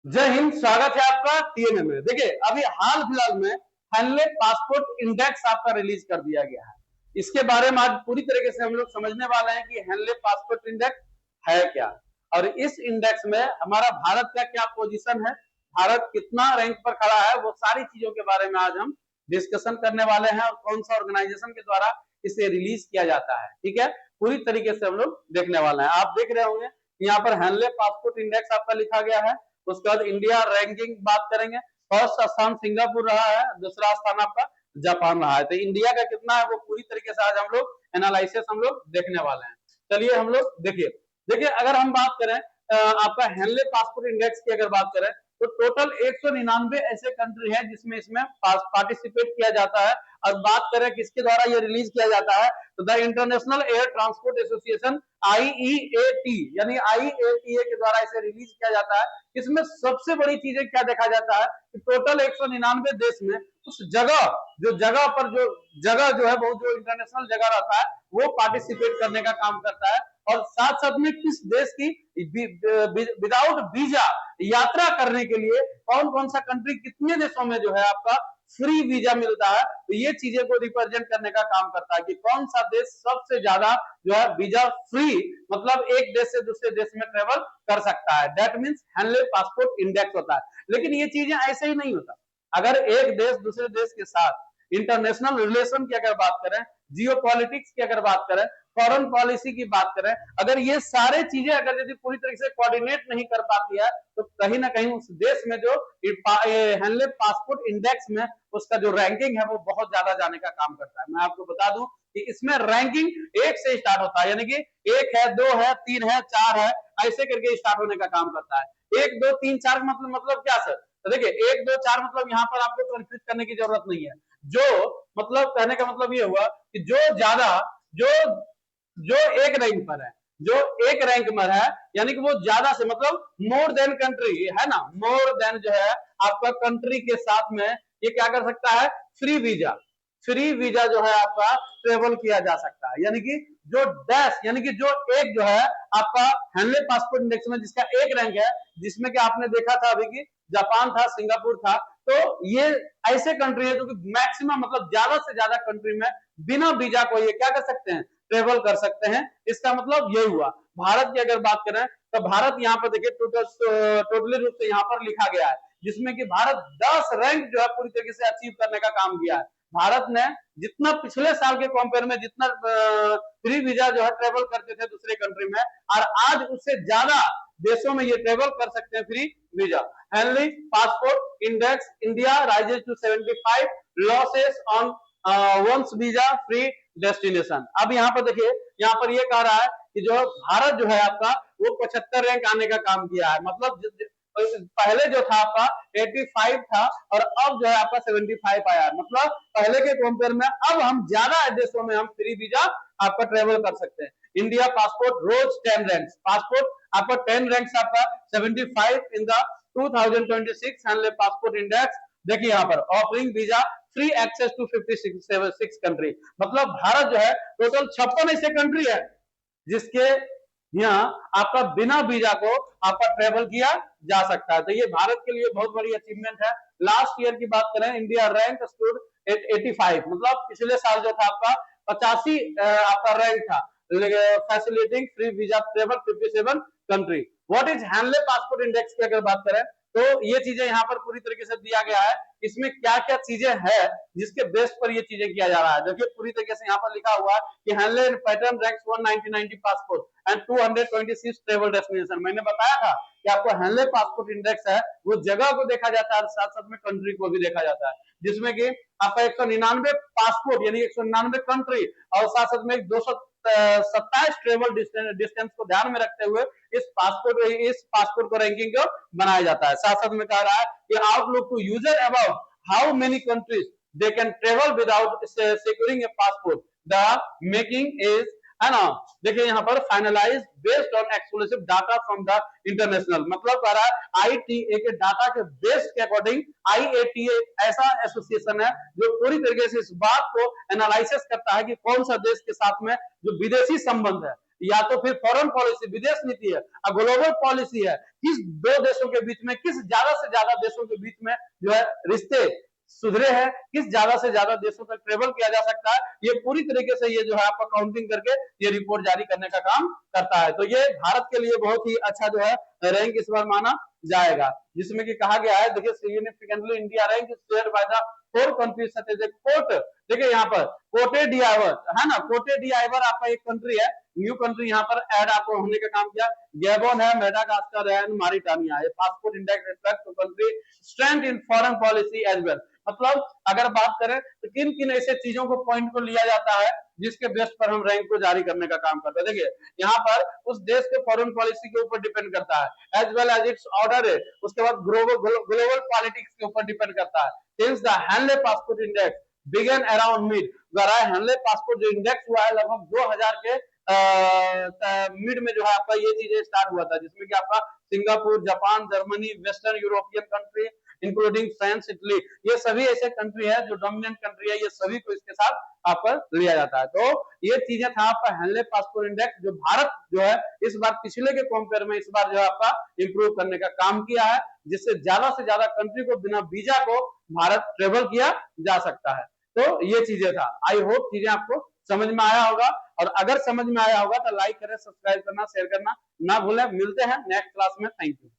जय हिंद। स्वागत है आपका टीएनए में। देखिए अभी हाल फिलहाल में हेनले पासपोर्ट इंडेक्स आपका रिलीज कर दिया गया है। इसके बारे में आज पूरी तरीके से हम लोग समझने वाले हैं कि हेनले पासपोर्ट इंडेक्स है क्या और इस इंडेक्स में हमारा भारत का क्या पोजीशन है, भारत कितना रैंक पर खड़ा है, वो सारी चीजों के बारे में आज हम डिस्कशन करने वाले हैं और कौन सा ऑर्गेनाइजेशन के द्वारा इसे रिलीज किया जाता है। ठीक है, पूरी तरीके से हम लोग देखने वाले हैं। आप देख रहे होंगे यहाँ पर हेनले पासपोर्ट इंडेक्स आपका लिखा गया है। उसके बाद इंडिया रैंकिंग बात करेंगे। फर्स्ट स्थान सिंगापुर रहा है, दूसरा स्थान आपका जापान रहा है। तो इंडिया का कितना है वो पूरी तरीके से आज हम लोग एनालिसिस हम लोग देखने वाले हैं। चलिए हम लोग देखिए देखिए अगर हम बात करें आपका हेनले पासपोर्ट इंडेक्स की अगर बात करें तो टोटल 199 ऐसे कंट्री है जिसमें इसमें पार्टिसिपेट किया जाता है। और बात करें किसके द्वारा ये रिलीज किया जाता है तो the international air transport association IEAT यानी आईएटीए के द्वारा इसे रिलीज किया जाता है। इसमें सबसे बड़ी चीजें क्या देखा जाता है कि टोटल 199 देश में उस जगह पर जो है वो जो इंटरनेशनल जगह रहता है वो पार्टिसिपेट करने का काम करता है। और साथ साथ में किस देश की विदाउट वीजा यात्रा करने के लिए कौन कौन सा कंट्री कितने देशों में जो है आपका फ्री वीजा मिलता है, तो ये चीजें को रिप्रेजेंट करने का काम करता है कि कौन सा देश सबसे ज्यादा जो है वीजा फ्री मतलब एक देश से दूसरे देश में ट्रेवल कर सकता है। That means Henley passport index होता है। लेकिन ये चीजें ऐसे ही नहीं होता। अगर एक देश दूसरे देश के साथ इंटरनेशनल रिलेशन की अगर बात करें, जियो पॉलिटिक्स की अगर बात करें, फॉरेन पॉलिसी की बात करें, अगर ये सारे चीजें अगर यदि पूरी तरीके से कोऑर्डिनेट नहीं कर पाती है तो कहीं ना कहीं उस देश में जो हेनले पासपोर्ट इंडेक्स में उसका जो रैंकिंग है वो बहुत ज्यादा जाने का काम करता है। मैं आपको बता दूं कि इसमें रैंकिंग एक से स्टार्ट होता है, यानी कि एक है, दो है, तीन है, चार है, ऐसे करके स्टार्ट होने का काम करता है। एक दो तीन चार मतलब क्या सर? तो देखिए एक दो चार मतलब यहाँ पर आपको कंफ्यूज करने की जरूरत नहीं है। जो मतलब कहने का मतलब ये हुआ कि जो ज्यादा जो जो एक रैंक पर है, जो एक रैंक में है, यानी कि वो ज्यादा से मतलब मोर देन कंट्री है ना, मोर देन जो है आपका कंट्री के साथ में ये क्या कर सकता है, फ्री वीजा जो है आपका ट्रेवल किया जा सकता है। यानी कि जो डैश यानी कि जो एक जो है आपका हेनले पासपोर्ट इंडेक्स में जिसका एक रैंक है, जिसमें कि आपने देखा था अभी कि जापान था, सिंगापुर था, तो ये ऐसे कंट्री है जो कि मैक्सिमम मतलब ज्यादा से ज्यादा कंट्री में बिना वीजा को ये क्या कर सकते हैं, ट्रेवल कर सकते हैं। इसका मतलब ये हुआ। भारत की अगर बात करें तो भारत यहाँ पर देखिए टोटली रूप से यहाँ पर लिखा गया है जिसमें कि भारत 10 रैंक जो है पूरी तरीके से अचीव करने का काम किया है। भारत ने जितना पिछले साल के कंपेयर में जितना फ्री वीजा जो है ट्रेवल करते थे दूसरे कंट्री में, और आज उससे ज्यादा देशों में ये ट्रेवल कर सकते हैं free visa. Henley passport index India rises to 75 losses on once visa free destination. अब यहाँ पर देखिए यहाँ पर ये कह रहा है कि जो भारत जो है आपका वो 75 रैंक आने का काम किया है। मतलब पहले जो था आपका 85 था और अब जो है आपका 75 आया है। मतलब पहले के कंपेयर में अब हम ज्यादा देशों में हम फ्री वीजा आपका ट्रेवल कर सकते हैं। India passport rose 10 ranks, passport आपका 10 रैंक्स आपका 75 in the 2026 Henley passport index. देखिए यहाँ पर offering visa free access to 56 country. मतलब भारत जो है टोटल 56 ऐसे कंट्री है जिसके यहाँ आपका बिना वीजा को आपका ट्रेवल किया जा सकता है। तो ये भारत के लिए बहुत बड़ी अचीवमेंट है। लास्ट ईयर की बात करें इंडिया रैंक स्टूड 85, मतलब पिछले साल जो था आपका 85 आपका रैंक था facilitating free visa travel 57 country. What is Henley passport index की अगर बात करें तो ये चीजें यहाँ पर पूरी तरीके से दिया गया है। इसमें क्या क्या चीजें हैं जिसके बेस पर ये चीजें किया जा रहा है। देखिए पूरी तरीके से यहाँ पर लिखा हुआ है कि Henley pattern ranks 190 passport and 226 travel destination. मैंने बताया था कि आपको हेनले पासपोर्ट इंडेक्स है वो जगह को देखा जाता है और साथ साथ में कंट्री को भी देखा जाता है, जिसमें कि आपका 199 पासपोर्ट यानी 199 कंट्री और साथ साथ में 227 ट्रेवल डिस्टेंस को ध्यान में रखते हुए इस पासपोर्ट को रैंकिंग को बनाया जाता है। साथ साथ में कह रहा है कि outlook to user about how many countries they can travel without securing a passport the making is है ना। देखिए यहाँ पर finalize based on exclusive data from the international, मतलब कह रहा है आईटीए के डाटा के बेस के अकॉर्डिंग आईएटीए ऐसा एसोसिएशन है जो पूरी तरीके से इस बात को एनालिसिस करता है कि कौन सा देश के साथ में जो विदेशी संबंध है या तो फिर फॉरेन पॉलिसी विदेश नीति है और ग्लोबल पॉलिसी है, किस दो देशों के बीच में, किस ज्यादा से ज्यादा देशों के बीच में जो है रिश्ते सुधरे हैं, किस ज्यादा से ज्यादा देशों तक ट्रेवल किया जा सकता है, ये पूरी तरीके से ये जो है आपका काउंटिंग करके ये रिपोर्ट जारी करने का काम करता है। तो ये भारत के लिए बहुत ही अच्छा जो है रैंक इस बार माना जाएगा, जिसमें कि कहा गया है, देखिए significantly India rank share by the 4 countries such as Cote, देखिए यहाँ पर कोटे डिआइवर है ना, कोटे डिआइवर आपका एक कंट्री है, न्यू कंट्री यहाँ पर ऐड आपको होने का काम किया, गैबोन है, मेडागास्कर है, मारिटानिया है। Passport index reflect to country strength in foreign policy as well, मतलब अगर बात करें तो किन किन ऐसे चीजों को पॉइंट को लिया जाता है जिसके बेस पर हम रैंक को जारी करने का काम करते हैं। देखिए यहाँ पर उस देश के फॉरेन पॉलिसी के ऊपर डिपेंड करता है, as well as its order है, उसके बाद ग्लोबल पॉलिटिक्स के ऊपर डिपेंड करता है। Since the Henley passport index began around mid, Henley passport जो इंडेक्स हुआ है लगभग 2000 के मिड में जो है आपका ये चीजें स्टार्ट हुआ था, जिसमें कि आपका Singapore, Japan, Germany, western European country including France, Italy, ये सभी ऐसे कंट्री है जो डोमिनेंट कंट्री है, ये सभी को इसके साथ आपका लिया जाता है। तो ये चीजें था आपका हैनले पासपोर्ट इंडेक्स, जो भारत जो है इस बार पिछले के कंपेयर में इस बार जो है आपका इंप्रूव करने का काम किया है, जिससे ज्यादा से ज्यादा कंट्री को बिना वीजा को भारत ट्रेवल किया जा सकता है। तो ये चीजें था, आई होप चीजें आपको समझ में आया होगा, और अगर समझ में आया होगा तो लाइक करें, सब्सक्राइब करना, शेयर करना ना भूलें। मिलते हैं नेक्स्ट क्लास में, थैंक यू।